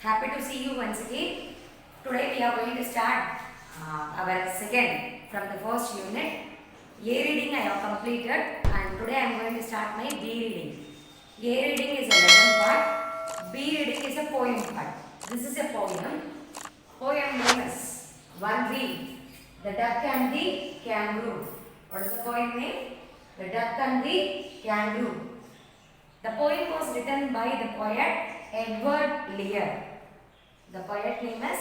Happy to see you once again. Today we are going to start our second from the first unit. A reading I have completed and today I am going to start my B reading. A reading is a lesson part. B reading is a poem part. This is a poem. Poem name is 1B. The Duck and the Kangaroo. What is the poem name? The Duck and the Kangaroo. The poem was written by the poet Edward Lear. The poet name is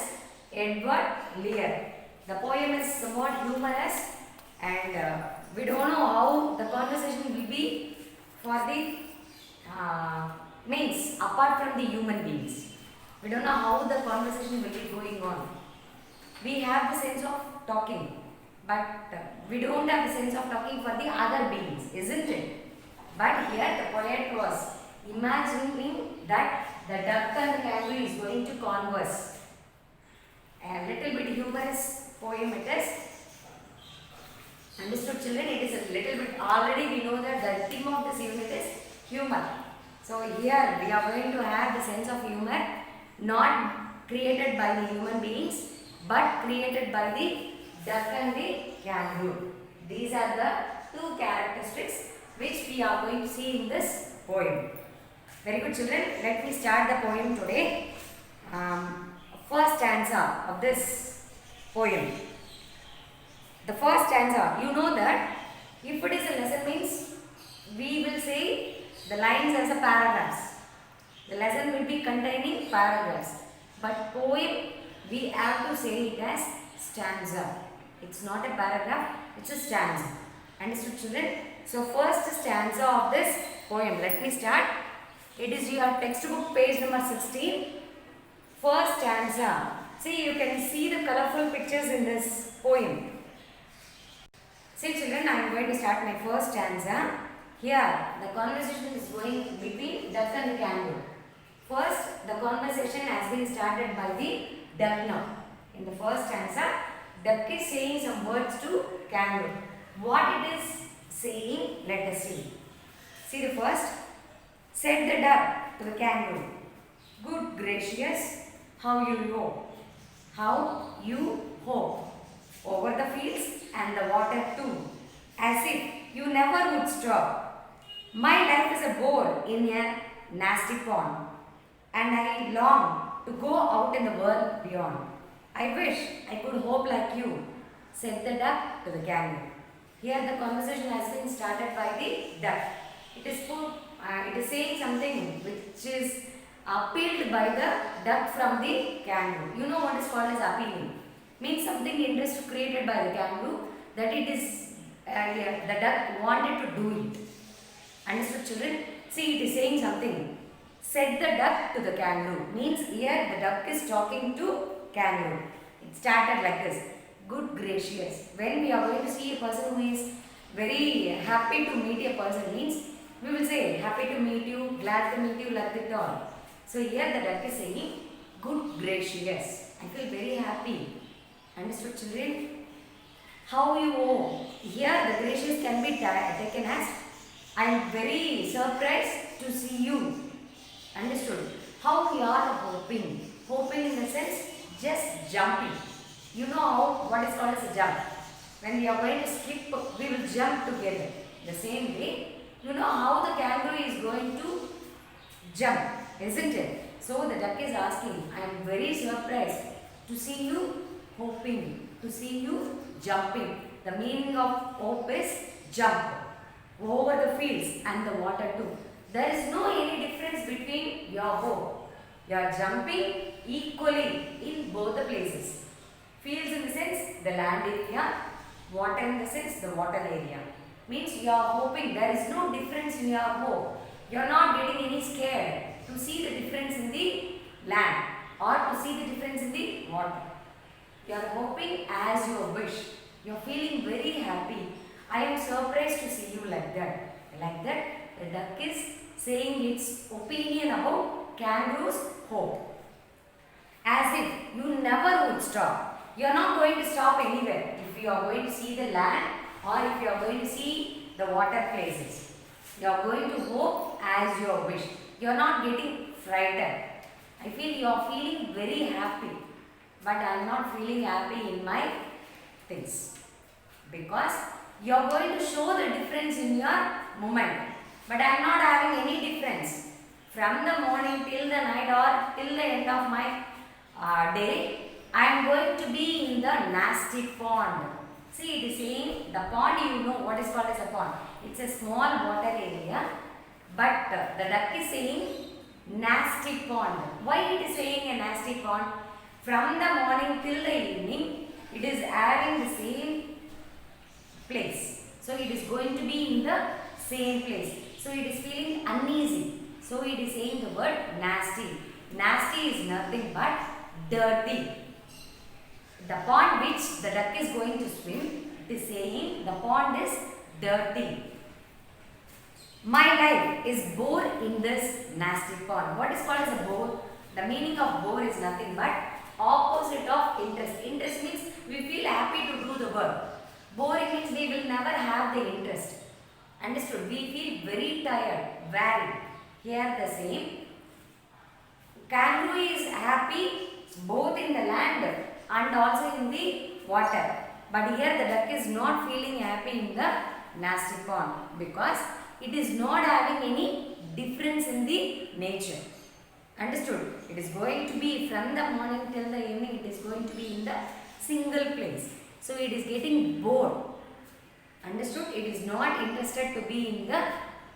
Edward Lear. The poem is somewhat humorous and we don't know how the conversation will be for the means apart from the human beings. We don't know how the conversation will be going on. We have the sense of talking, but we don't have the sense of talking for the other beings, isn't it? But here the poet was imagining that the duck and the kangaroo is going to converse. A little bit humorous poem it is. Understood, children? It is a little bit, already we know that the theme of this unit is humor. So here we are going to have the sense of humor not created by the human beings but created by the duck and the kangaroo. These are the two characteristics which we are going to see in this poem. Very good, children. Let me start the poem today. First stanza of this poem. The first stanza, you know that if it is a lesson means we will say the lines as a paragraphs. The lesson will be containing paragraphs. But poem we have to say it as stanza. It's not a paragraph, it's a stanza. Understood, children? So first stanza of this poem. Let me start. It is your textbook page number 16. First stanza. See, you can see the colorful pictures in this poem. See, children, I am going to start my first stanza. Here, the conversation is going between duck and the kangaroo. First, the conversation has been started by the duck now. In the first stanza, duck is saying some words to kangaroo. What it is saying, let us see. See the first. Said the duck to the kangaroo, "Good gracious, how you hope, how you hope, over the fields and the water too, as if you never would stop. My life is a bowl in a nasty pond, and I long to go out in the world beyond. I wish I could hope like you," said the duck to the kangaroo. Here the conversation has been started by the duck. It is saying something which is appealed by the duck from the kangaroo. You know what is called as appealing. Means something interest created by the kangaroo that it is the duck wanted to do it. Understood, children? See, it is saying something. Said the duck to the kangaroo. Means here the duck is talking to kangaroo. It started like this. Good gracious. When we are going to see a person who is very happy to meet a person means we will say happy to meet you, glad to meet you, like that all. So here the duck is saying good gracious. I feel very happy. Understood, children? How you owe. Here the gracious can be taken as I am very surprised to see you. Understood? How we are hoping. Hoping in the sense just jumping. You know how what is called as a jump. When we are going to skip, we will jump together. The same way, you know how the kangaroo is going to jump, isn't it? So the duck is asking, I am very surprised to see you hoping, to see you jumping. The meaning of hope is jump over the fields and the water too. There is no any difference between your hope. You are jumping equally in both the places. Fields in the sense the land area, water in the sense the water area. Means you are hoping, there is no difference in your hope. You are not getting any scared to see the difference in the land or to see the difference in the water. You are hoping as your wish. You are feeling very happy. I am surprised to see you like that. Like that, the duck is saying its opinion about kangaroo's hope. As if you never would stop. You are not going to stop anywhere. If you are going to see the land or if you are going to see the water places. You are going to hope as your wish. You are not getting frightened. I feel you are feeling very happy, but I am not feeling happy in my things. Because you are going to show the difference in your moment, but I am not having any difference. From the morning till the night or till the end of my day, I am going to be in the nasty pond. See, it is saying the pond, you know what is called as a pond. It's a small water area, but the duck is saying nasty pond. Why it is saying a nasty pond? From the morning till the evening, it is having the same place. So it is going to be in the same place. So it is feeling uneasy. So it is saying the word nasty. Nasty is nothing but dirty. The pond which the duck is going to swim, it is saying the pond is dirty. My life is bore in this nasty pond. What is called as a bore? The meaning of bore is nothing but opposite of interest. Interest means we feel happy to do the work. Boring means we will never have the interest. Understood? We feel very tired, weary. Here the same. Kangaroo is happy both in the land and also in the water. But here the duck is not feeling happy in the nasty pond because it is not having any difference in the nature. Understood? It is going to be from the morning till the evening, it is going to be in the single place. So it is getting bored. Understood? It is not interested to be in the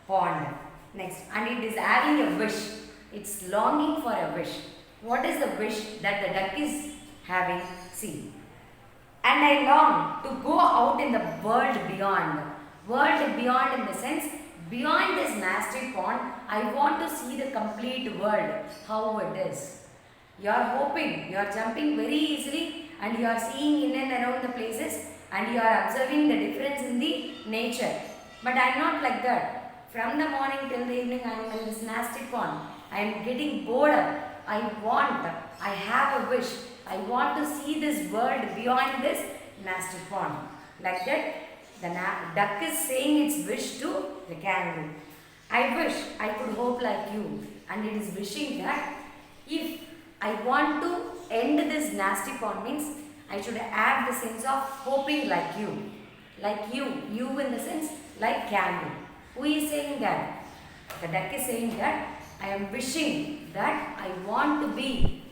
pond. Next, and it is having a wish. It's longing for a wish. What is the wish that the duck is having? See. And I long to go out in the world beyond. World beyond in the sense, beyond this nasty pond, I want to see the complete world, how it is. You are hoping, you are jumping very easily and you are seeing in and around the places and you are observing the difference in the nature. But I am not like that. From the morning till the evening I am in this nasty pond. I am getting bored. I have a wish. I want to see this world beyond this nasty pond. Like that, the duck is saying its wish to the kangaroo. I wish I could hope like you. And it is wishing that if I want to end this nasty pond means I should have the sense of hoping like you. Like you in the sense like kangaroo. Who is saying that? The duck is saying that I am wishing that I want to be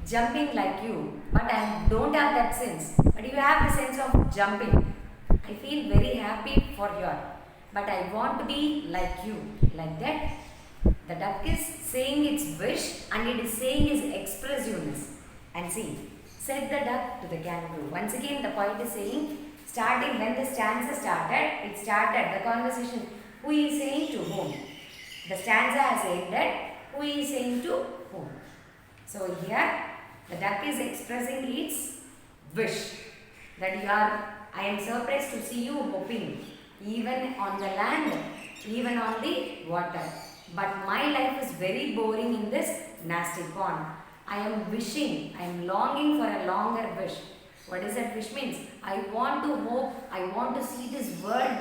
jumping like you, but I don't have that sense. But you have the sense of jumping. I feel very happy for you, but I want to be like you. Like that, the duck is saying its wish and it is saying its expressiveness. And see, said the duck to the kangaroo. Once again, the poet is saying, starting when the stanza started, the conversation. Who is saying to whom? The stanza has ended. Who is saying to whom? So here, the duck is expressing its wish that I am surprised to see you hoping, even on the land, even on the water. But my life is very boring in this nasty pond. I am wishing, I am longing for a longer wish. What does that wish means? I want to hope, I want to see this world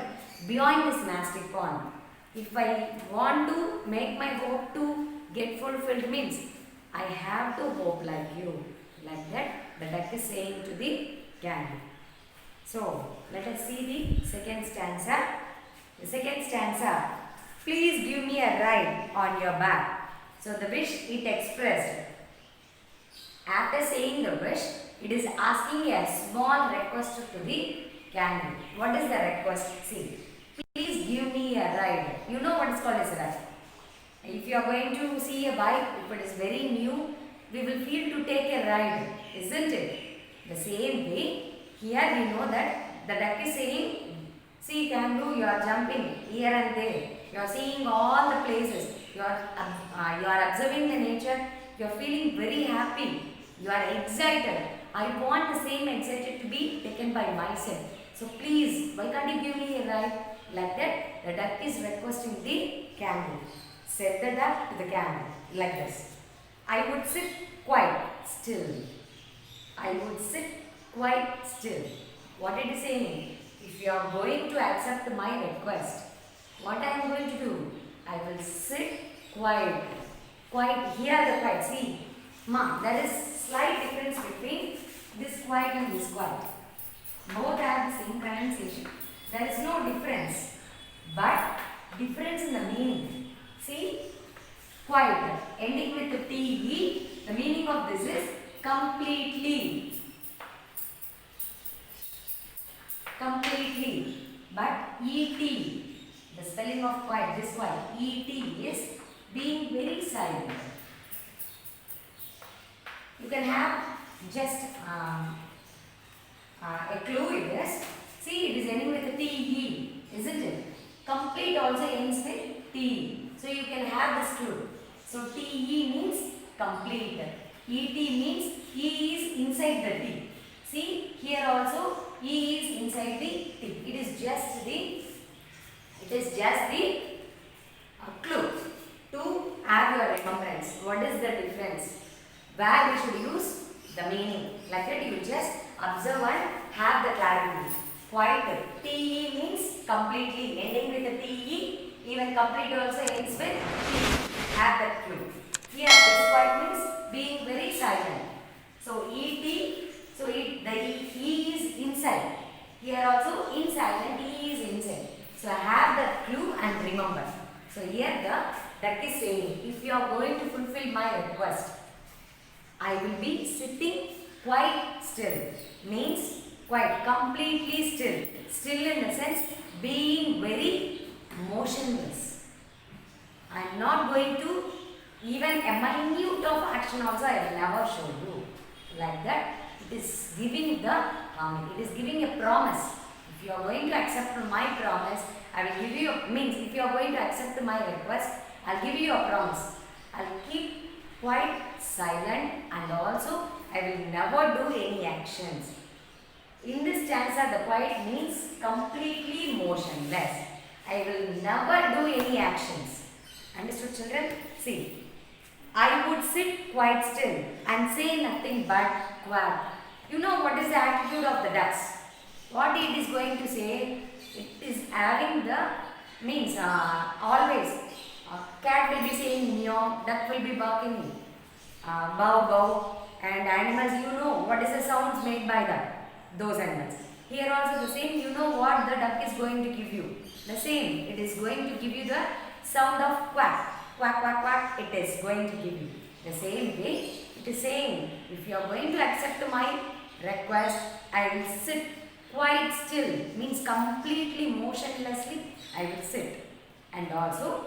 beyond this nasty pond. If I want to make my hope to get fulfilled means I have to hope like you. Like that, the duck is saying to the kangaroo. So, let us see the second stanza. The second stanza, please give me a ride on your back. So, the wish it expressed. After saying the wish, it is asking a small request to the kangaroo. What is the request? See, please give me a ride. You know what is called as a ride. If you are going to see a bike, if it is very new, we will feel to take a ride, isn't it? The same way, here we know that the duck is saying, see kangaroo, you are jumping here and there. You are seeing all the places. You are observing the nature. You are feeling very happy. You are excited. I want the same excited to be taken by myself. So please, why can't you give me a ride? Like that, the duck is requesting the kangaroo. Said the duck to the kangaroo, like this. I would sit quite still. I would sit quite still. What it is saying? If you are going to accept my request, what I am going to do? I will sit quiet. Quiet. Here the quiet. See, ma, there is slight difference between this quiet and this quiet. Both have the same pronunciation. There is no difference, but difference in the meaning. See, quiet ending with the te. The meaning of this is completely. Completely. But et, the spelling of quiet, this quiet, et is being very silent. You can have just a clue in this. See, it is ending with a te, isn't it? Complete also ends with te. So you can have this clue. So te means complete. Et means e is inside the t. See, here also e is inside the t. It is just the clue to have your remembrance. What is the difference? Where we should use the meaning. Like that you just observe and have the clarity. Quiet. Te means completely. Ending with the te. Even complete also ends with te. Have that clue. Here this quiet means being very silent. So et. So the e is inside. Here also in silent e is inside. So have that clue and remember. So here the duck is saying, if you are going to fulfill my request, I will be sitting quite still. Means quite completely still. Still in the sense being very motionless. I am not going to even a minute of action also I will never show you. Like that, it is giving the it is giving a promise. If you are going to accept my promise, I will give you means if you are going to accept my request, I'll give you a promise. I'll keep quite silent and also I will never do any actions. In this stanza, the quiet means completely motionless. I will never do any actions. Understood, children? See, I would sit quite still and say nothing but quack. You know what is the attitude of the ducks? What it is going to say? It is having the means always. Cat will be saying meow, duck will be barking bow bow, and animals, you know what is the sounds made by those animals. Here also the same, you know what the duck is going to give you. The same, it is going to give you the sound of quack. Quack, quack, quack, it is going to give you. The same way, it is saying, if you are going to accept my request, I will sit quite still, means completely motionlessly, I will sit. And also,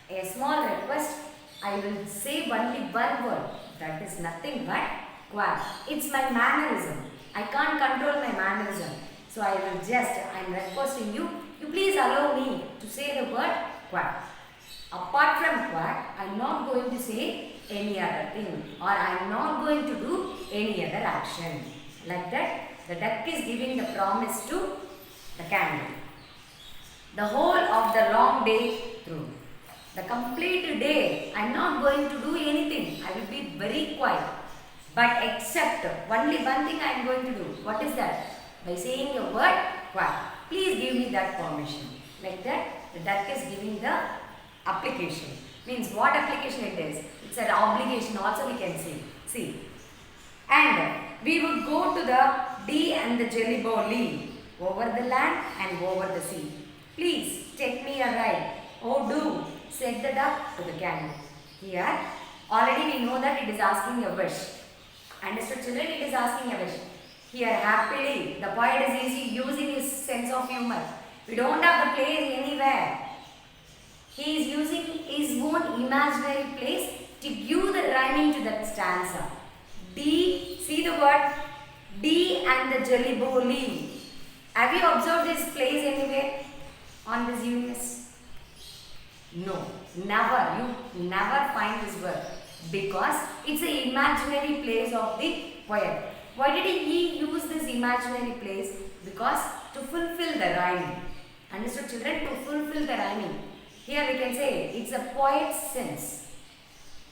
a small request, I will say only one word, that is nothing but quack. It's my mannerism. I can't control my mannerism. So I will just, I am requesting you, you please allow me to say the word quack. Apart from quack, I am not going to say any other thing, or I am not going to do any other action. Like that, the duck is giving the promise to the candle. The whole of the long day through. The complete day, I am not going to do anything. I will be very quiet. But except only one thing I am going to do. What is that? By saying a word, quack. Please give me that permission. Like that, the duck is giving the application. Means what application it is? It's an obligation also we can say. See. And we would go to the Dee and the Jelly Bowl Lee, over the land and over the sea. Please take me a ride. Oh do, said the duck to the candle. Here, already we know that it is asking a wish. Understood, children? It is asking a wish. Here, happily, the poet is using his sense of humor. We don't have the place anywhere. He is using his own imaginary place to give the rhyming to that stanza. D, see the word D and the Jelly Bowl Lee. Have you observed this place anywhere on this universe? No, never. You never find this word because it's an imaginary place of the poet. Why did he use this imaginary place? Because to fulfill the rhyming. Understood, children? To fulfill the rhyming. Here we can say it's a poet's sense.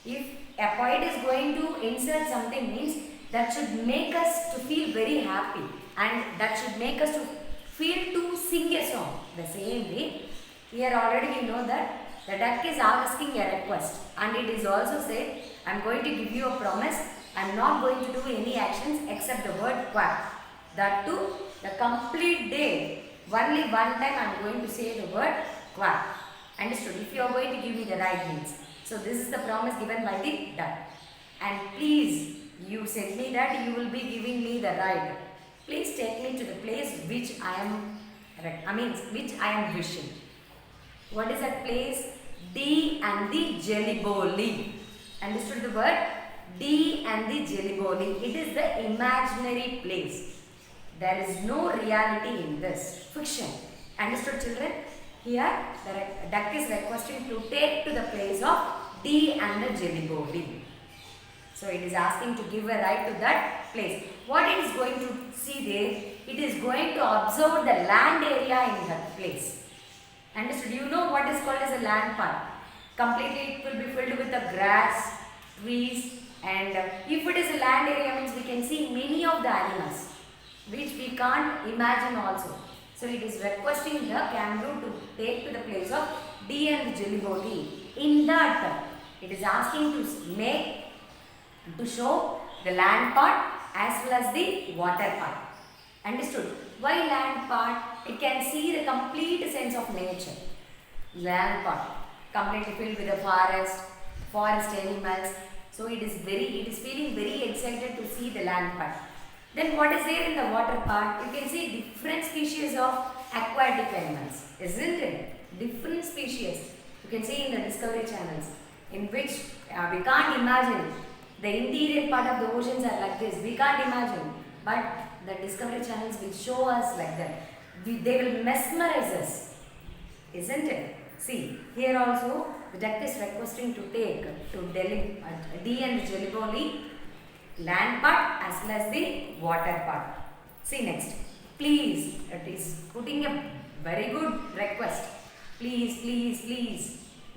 If a poet is going to insert something, means that should make us to feel very happy and that should make us to feel to sing a song. The same way, here already we know that the duck is asking a request, and it is also said, I am going to give you a promise. I am not going to do any actions except the word quack. That too, the complete day. Only one time I am going to say the word quack. Understood? If you are going to give me the right means. So this is the promise given by the duck. And please, you said me that you will be giving me the ride. Please take me to the place which which I am wishing. What is that place? D and the Jelly-Bolly. Understood the word? D and the Jelly-Bolly. It is the imaginary place. There is no reality in this. Fiction. Understood, children? Here, the duck is requesting to take to the place of D and the Jelly-Bolly. So it is asking to give a ride to that place. What it is going to see there? It is going to observe the land area in that place. Understood? You know what is called as a land park. Completely it will be filled with the grass, trees, and if it is a land area means we can see many of the animals which we can't imagine also. So it is requesting the kangaroo to take to the place of D and Jelly-Bolly. In that, it is asking to show the land part as well as the water part. Understood? Why land part? It can see the complete sense of nature. Land part, completely filled with the forest animals. So it is feeling very excited to see the land part. Then what is there in the water part? You can see different species of aquatic animals, isn't it? Different species. You can see in the Discovery channels, in which we can't imagine. The interior part of the oceans are like this. We can't imagine. But the Discovery channels will show us like that. They will mesmerize us, isn't it? See, here also the duck is requesting to take to D and Jelly-Bolly land part as well as the water part. See next. Please, it is putting a very good request. Please,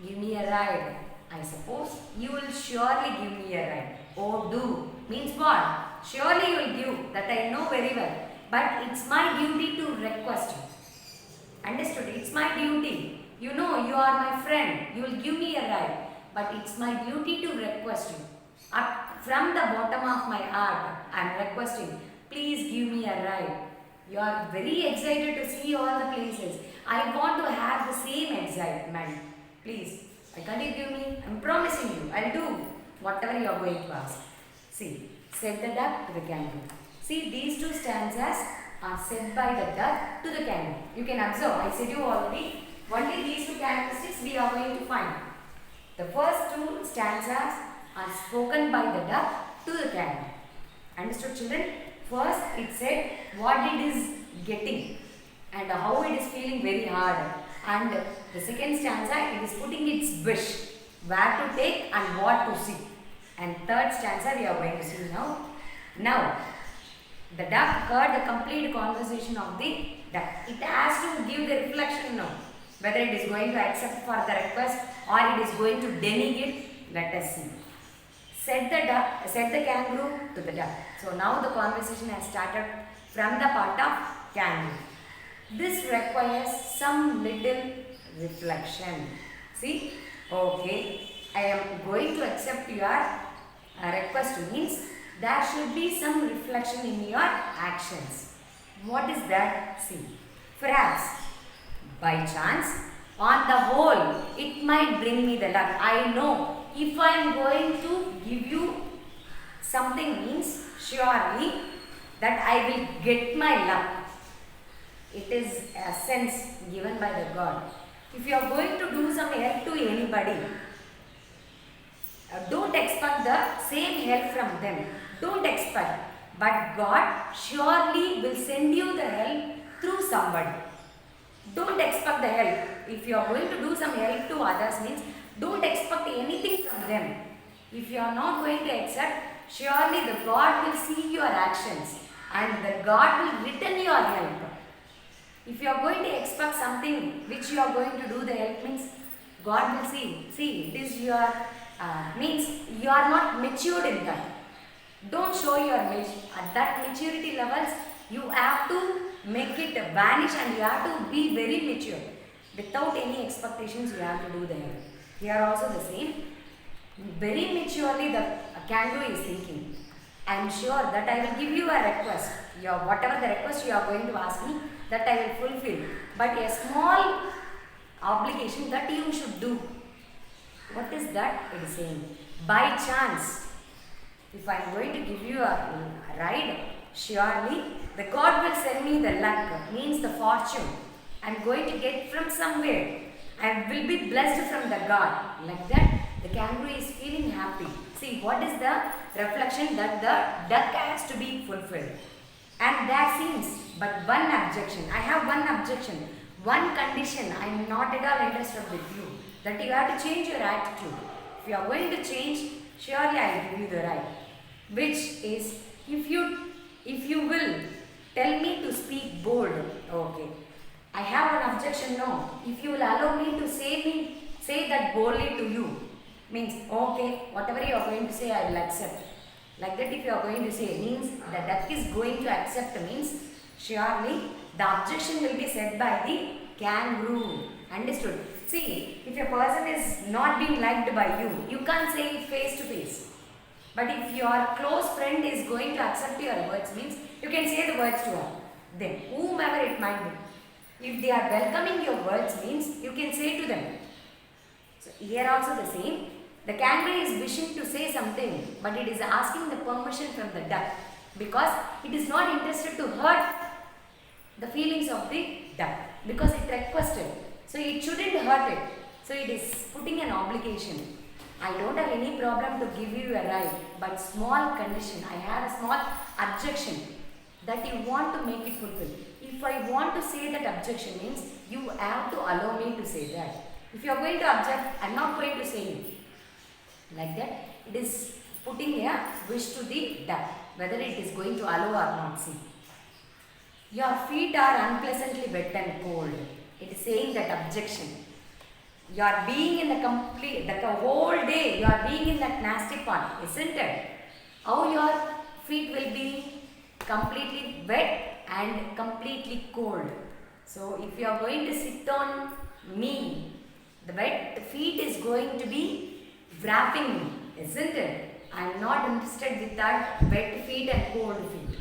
give me a ride. I suppose you will surely give me a ride. Oh, do means what? Surely you will give. That I know very well. But it's my duty to request you. Understood? It's my duty. You know, you are my friend. You will give me a ride. But it's my duty to request you. From the bottom of my heart, I am requesting, please give me a ride. You are very excited to see all the places. I want to have the same excitement. Please, can't you give me? I am promising you, I will do whatever you are going to ask. See, said the duck to the kangaroo. See, these two stanzas are said by the duck to the kangaroo. You can observe, I said you already, only these two characteristics we are going to find. The first two stanzas are spoken by the duck to the kangaroo. Understood, children? First, it said what it is getting and how it is feeling very hard. And the second stanza, it is putting its wish, where to take and what to see. And third stanza, we are going to see now. Now, the duck heard the complete conversation of the duck. It has to give the reflection now, whether it is going to accept for the request or it is going to deny it. Let us see. Said the kangaroo to the duck. So now the conversation has started from the part of kangaroo. This requires some little reflection. See? Okay. I am going to accept your request means there should be some reflection in your actions. What is that? See. Perhaps, by chance, on the whole, it might bring me the luck. I know if I am going to give you something means surely that I will get my luck. It is a sense given by the God. If you are going to do some help to anybody, don't expect the same help from them. Don't expect. But God surely will send you the help through somebody. Don't expect the help. If you are going to do some help to others means don't expect anything from them. If you are not going to accept, surely the God will see your actions and the God will return your help. If you are going to expect something which you are going to do the help means God will see. See, it is your means you are not matured in that. Don't show your at that maturity levels. You have to make it vanish and you have to be very mature. Without any expectations you have to do them. Here also the same. Very maturely the kangaroo is thinking, I am sure that I will give you a request. Whatever the request you are going to ask me, that I will fulfill. But a small obligation that you should do. What is that? It is saying, by chance, if I am going to give you a ride, surely the God will send me the luck, means the fortune. I am going to get from somewhere. I will be blessed from the God. Like that, the kangaroo is feeling happy. See, what is the reflection that the duck has to be fulfilled? And that seems, but one objection. I have one objection, one condition. I am not at all interested with you. That you have to change your attitude. If you are going to change, surely I will give you the right. Which is, if you will tell me to speak bold, okay. I have an objection, no. If you will allow me to say that boldly to you, means okay, whatever you are going to say, I will accept. Like that, if you are going to say, means the duck is going to accept, means surely the objection will be said by the kangaroo. Understood? See, if a person is not being liked by you, you can't say it face to face. But if your close friend is going to accept your words, means you can say the words to her. Then, whomever it might be. If they are welcoming your words, means you can say to them. So here also the same. The kangaroo is wishing to say something, but it is asking the permission from the duck, because it is not interested to hurt the feelings of the duck, because it requested. So it shouldn't hurt it. So it is putting an obligation. I don't have any problem to give you a right, but small condition. I have a small objection that you want to make it fulfill. If I want to say that objection, means you have to allow me to say that. If you are going to object, I am not going to say it. Like that, it is putting a wish to the duck, whether it is going to allow or not. See, your feet are unpleasantly wet and cold. It is saying that objection. You are being in the whole day, you are being in that nasty pot, isn't it? How your feet will be completely wet and completely cold. So if you are going to sit on me, the wet feet is going to be wrapping me, isn't it? I am not interested with that wet feet and cold feet.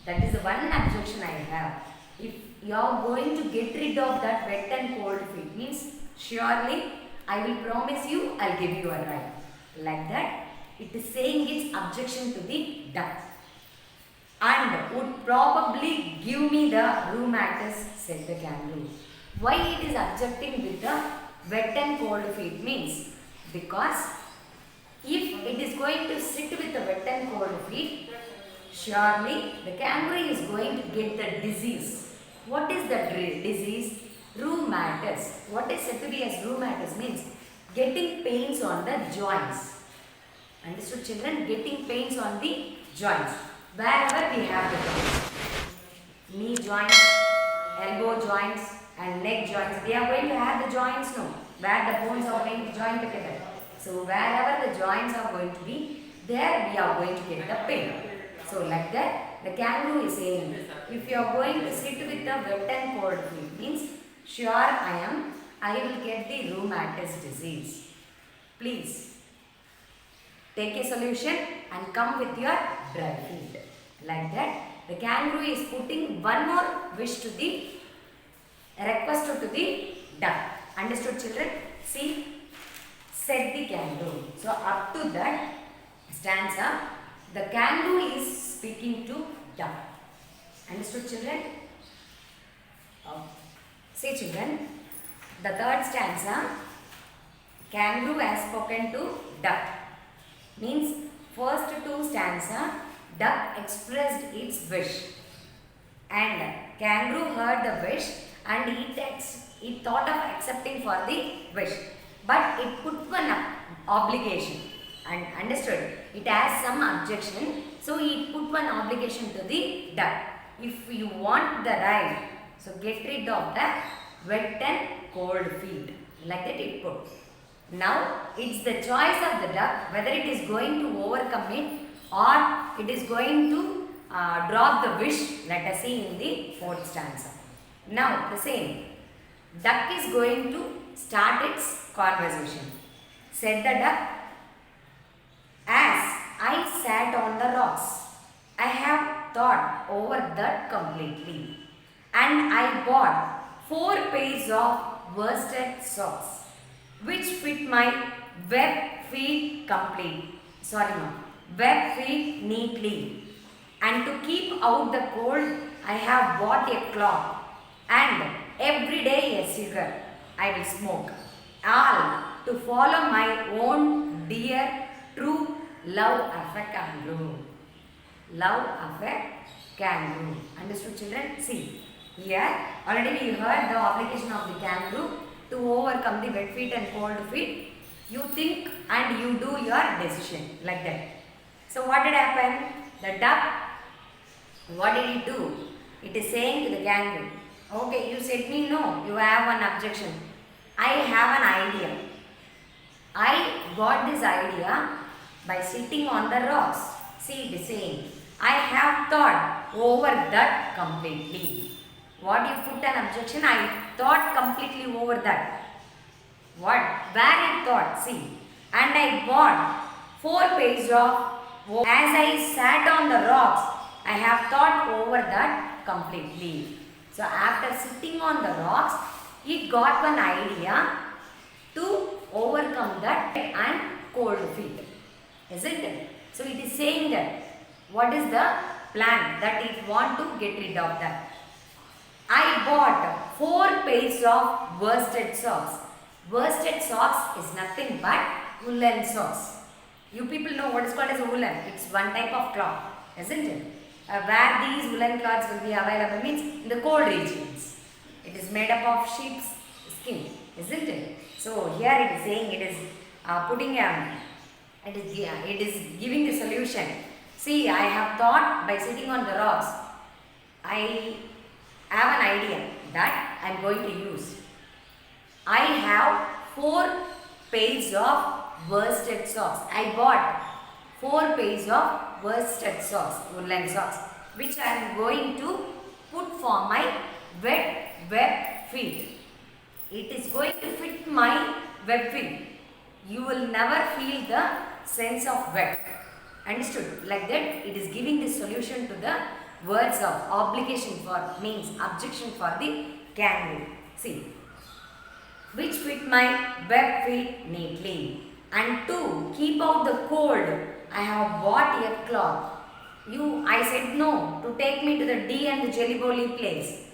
That is the one objection I have. If you are going to get rid of that wet and cold feet, means surely I will promise you, I will give you a right. Like that, it is saying its objection to the duck. And would probably give me the rheumatus, said the kangaroo. Why it is objecting with the wet and cold feet? Means because if it is going to sit with the wet and cold feet, surely the kangaroo is going to get the disease. What is the disease? Rheumatus. What is said to be as rheumatus? Means getting pains on the joints. Understood, children? Getting pains on the joints. Wherever we have the joints. Knee joints, elbow joints and neck joints. We are going to have the joints, no? Where the bones are going to join together. So wherever the joints are going to be, there we are going to get the pain. So like that, the kangaroo is saying, if you are going to sit with the wet and cold feet, means sure I will get the rheumatus disease. Please take a solution and come with your dry feet. Like that, the kangaroo is putting one more wish to the request to the duck. Understood, children? See, said the kangaroo. So up to that stanza, the kangaroo is speaking to duck. Understood, children? See, children, the third stanza, kangaroo has spoken to duck. Means first two stanza, duck expressed its wish, and kangaroo heard the wish and it thought of accepting for the wish, but it put one obligation. And understood, it has some objection, so it put one obligation to the duck. If you want the ride, so get rid of the wet and cold feet. Like that it put. Now it's the choice of the duck whether it is going to overcome it or it is going to drop the wish. Let us see in the fourth stanza. Now the same. Duck is going to start its conversation. Said the duck, as I sat on the rocks, I have thought over that completely, and I bought 4 pairs of worsted socks, which fit my web feet web feet neatly. And to keep out the cold, I have bought a clock, and every day a cigarette I will smoke, all to follow my own dear true love of a kangaroo. Love of a kangaroo. Understood, children? See, here already we heard the obligation of the kangaroo to overcome the wet feet and cold feet. You think and you do your decision like that. So what did happen? The duck, what did it do? It is saying to the kangaroo, okay, you said me no, you have an objection. I have an idea. I got this idea by sitting on the rocks. See, it is saying, I have thought over that completely. What you put an objection? I thought completely over that. What? Where it thought? See. And I bought 4 pairs of, as I sat on the rocks, I have thought over that completely. So after sitting on the rocks, he got one idea to overcome that and cold feet. Isn't it? So it is saying that what is the plan that it want to get rid of that. I bought 4 pairs of worsted socks. Worsted socks is nothing but woolen socks. You people know what is called as a woolen. It's one type of cloth, isn't it? Where these woolen cloths will be available means in the cold regions. It is made up of sheep's skin, isn't it? So here it is saying it is it is giving the solution. See, I have thought by sitting on the rocks, I have an idea that I am going to use. I have 4 pairs of worsted socks. I bought 4 pairs of worsted socks, woolen socks, which I am going to put for my web feet. It is going to fit my web feet. You will never feel the sense of wet. Understood? Like that, it is giving the solution to the words of obligation for means objection for the kangaroo. See, which fit my web feet neatly. And to keep out the cold, I have bought a cloth. I said no to take me to the D and the Jelly Bolly place.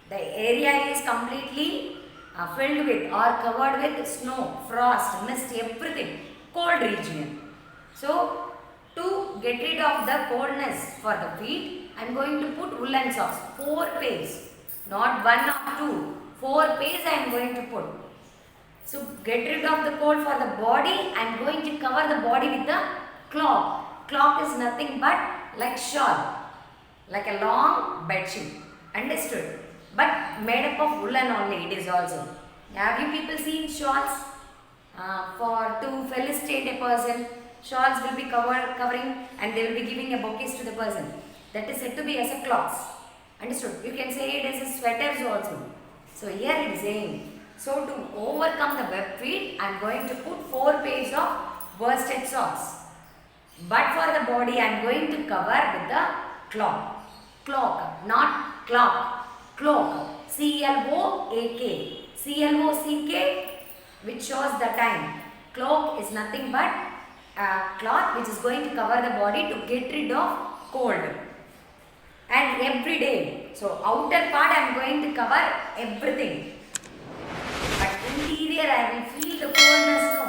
The area is completely filled with or covered with snow, frost, mist, everything. Cold region. So, to get rid of the coldness for the feet, I am going to put woolen socks. 4 pairs. Not 1 or 2. 4 pairs I am going to put. So, get rid of the cold for the body. I am going to cover the body with the cloth. Cloth is nothing but like shawl. Like a long bed sheet. Understood? But made up of woolen only it is also. Have you people seen shawls? To felicitate a person, shawls will be covering and they will be giving a bouquet to the person. That is said to be as a cloth. Understood? You can say it as a sweaters also. So here it is saying, so to overcome the web feet, I am going to put 4 pairs of worsted socks. But for the body, I am going to cover with the cloth. Cloak, not clock. Cloak. C-L-O-A-K. C-L-O-C-K, which shows the time. Cloak is nothing but cloth which is going to cover the body to get rid of cold. And every day. So outer part I am going to cover everything. But interior I will feel the coldness no.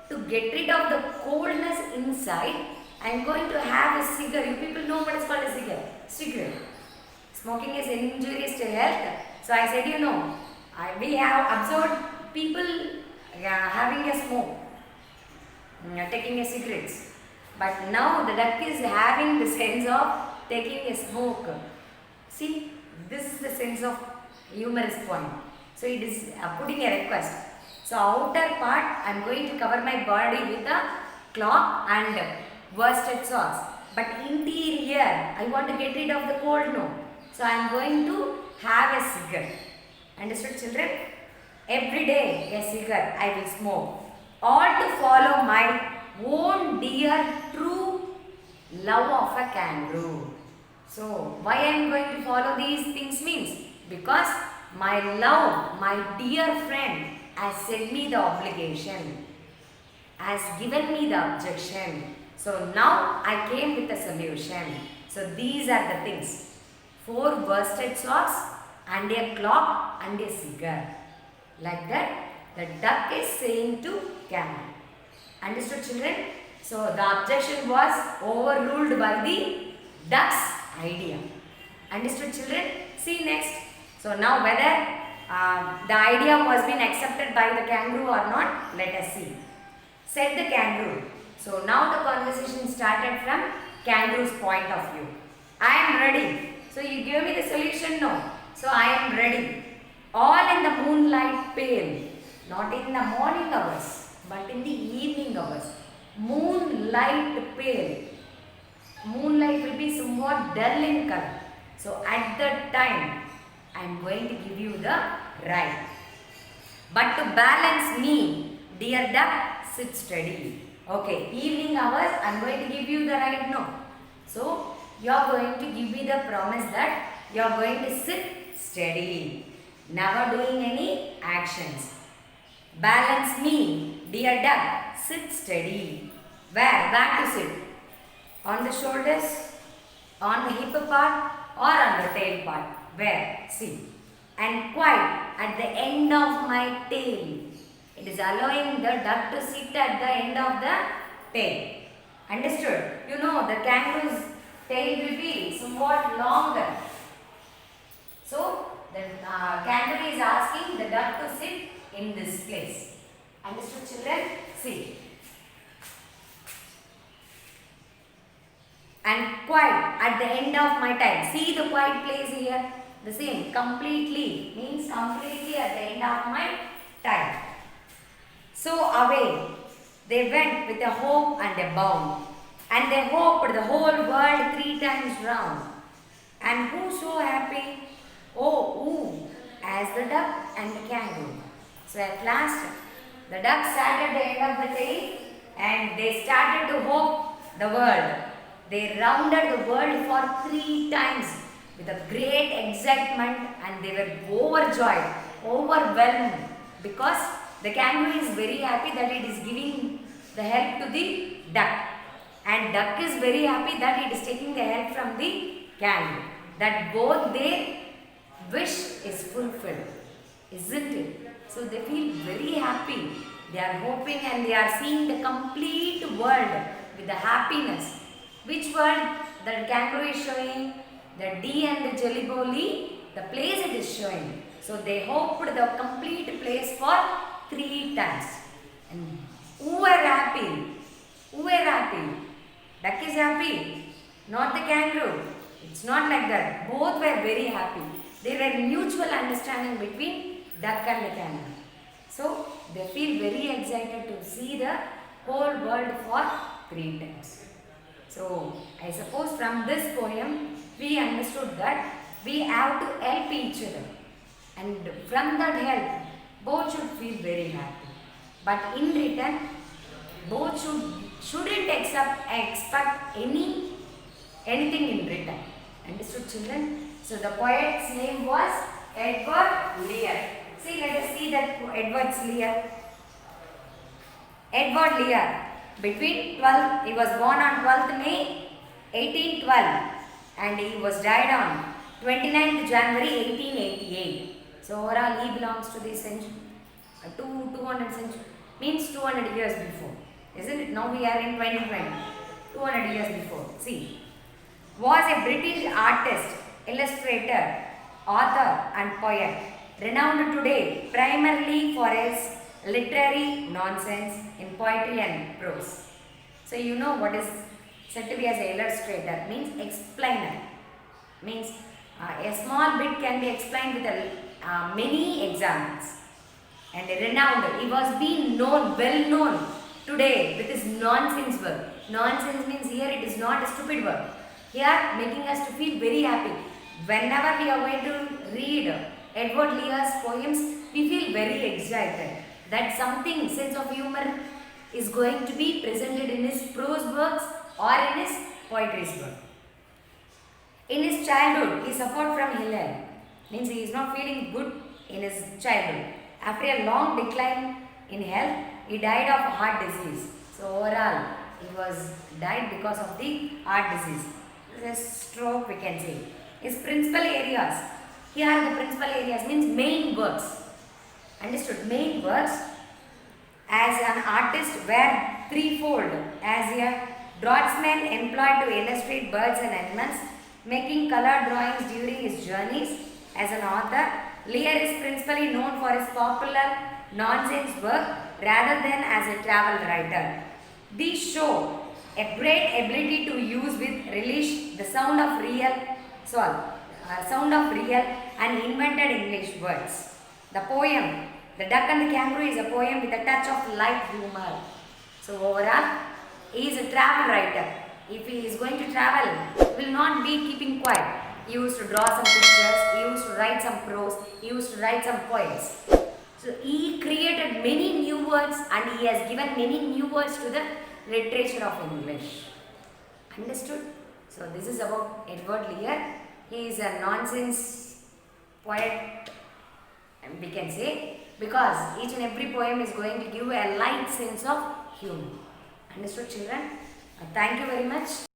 To get rid of the coldness inside, I am going to have a cigarette. You people know what is called a cigarette? Cigarette. Smoking is injurious to health. So I said, we have observed people having a smoke, taking a cigarettes. But now the duck is having the sense of taking a smoke. See, this is the sense of humorous point. So it is putting a request. So outer part I am going to cover my body with a cloth and worsted socks. But interior I want to get rid of the cold no. So I am going to have a cigarette. Understood, children? Every day a cigarette I will smoke, all to follow my own dear true love of a kangaroo. So why I am going to follow these things means because my love, my dear friend has set me the obligation, has given me the objection. So now I came with a solution. So these are the things. 4 worsted socks and a clock and a cigar. Like that, the duck is saying to camel. Understood, children? So the objection was overruled by the duck's idea. Understood, children? See next. So now whether the idea was been accepted by the kangaroo or not, let us see. Said the kangaroo. So now the conversation started from kangaroo's point of view. I am ready. So you give me the solution? No. So I am ready. All in the moonlight pale. Not in the morning hours, but in the evening hours. Moonlight pale. Moonlight will be somewhat dull in color. So at that time, I am going to give you the ride. But to balance me, dear duck, sit steady. Okay, evening hours, I am going to give you the ride now. So you are going to give me the promise that you are going to sit steadily. Never doing any actions. Balance me, dear duck, sit steady. Where? Where to sit? On the shoulders, on the hip part or on the tail part? Where? See. And quite at the end of my tail. It is allowing the duck to sit at the end of the tail. Understood? You know the kangaroo's tail will be somewhat longer. So the kangaroo is asking the duck to sit in this place. Understood, children? See. And quite at the end of my time. See the quiet place here. The same. Completely means completely at the end of my time. So away they went with a hope and a bound. And they hoped the whole world 3 times round. And who so happy? Oh, who? As the duck and the kangaroo. So at last the duck sat at the end of the tail and they started to hope the world. They rounded the world for 3 times with a great excitement and they were overjoyed, overwhelmed because the kangaroo is very happy that it is giving the help to the duck and duck is very happy that it is taking the help from the kangaroo. That both their wish is fulfilled, isn't it? So they feel very happy. They are hoping and they are seeing the complete world with the happiness. Which world the kangaroo is showing? The D and the jelly belly, the place it is showing. So they hoped the complete place for 3 times. And who were happy? Who were happy? Duck is happy, not the kangaroo. It's not like that. Both were very happy. There were mutual understanding between duck and the kangaroo. So they feel very excited to see the whole world for 3 times. So I suppose from this poem we understood that we have to help each other. And from that help, both should feel very happy. But in return, both shouldn't expect anything in return. Understood, children? So the poet's name was Edward Lear. See, let us see that Edward Lear. Edward Lear. Between 12, he was born on 12th May 1812 and he was died on 29th January 1888. So overall he belongs to the century, 200 century, means 200 years before. Isn't it? Now we are in 2020, 200 years before. See, was a British artist, illustrator, author and poet, renowned today primarily for his literary nonsense in poetry and prose. So you know what is said to be as an illustrator means explainer. Means a small bit can be explained with many examples. And renowned, he was being known, well known today with his nonsense work. Nonsense means here it is not a stupid work. Here making us to feel very happy. Whenever we are going to read Edward Lear's poems, we feel very excited that something, sense of humor is going to be presented in his prose works or in his poetry's work. In his childhood, he suffered from Hillel, means he is not feeling good in his childhood. After a long decline in health, he died of heart disease. So overall, he was died because of the heart disease. This is stroke, we can say. His principal areas. Here are the principal areas, means main works. Understood? Main works as an artist were threefold. As a draughtsman employed to illustrate birds and animals, making color drawings during his journeys. As an author, Lear is principally known for his popular nonsense work rather than as a travel writer. These show a great ability to use with relish the sound of real and invented English words. The poem, The Duck and the Kangaroo, is a poem with a touch of light humor. So overall, he is a travel writer. If he is going to travel, he will not be keeping quiet. He used to draw some pictures, he used to write some prose, he used to write some poems. So he created many new words and he has given many new words to the literature of English. Understood? So this is about Edward Lear. He is a nonsense poet, we can say, because each and every poem is going to give a light sense of humor. Understood, children? Thank you very much.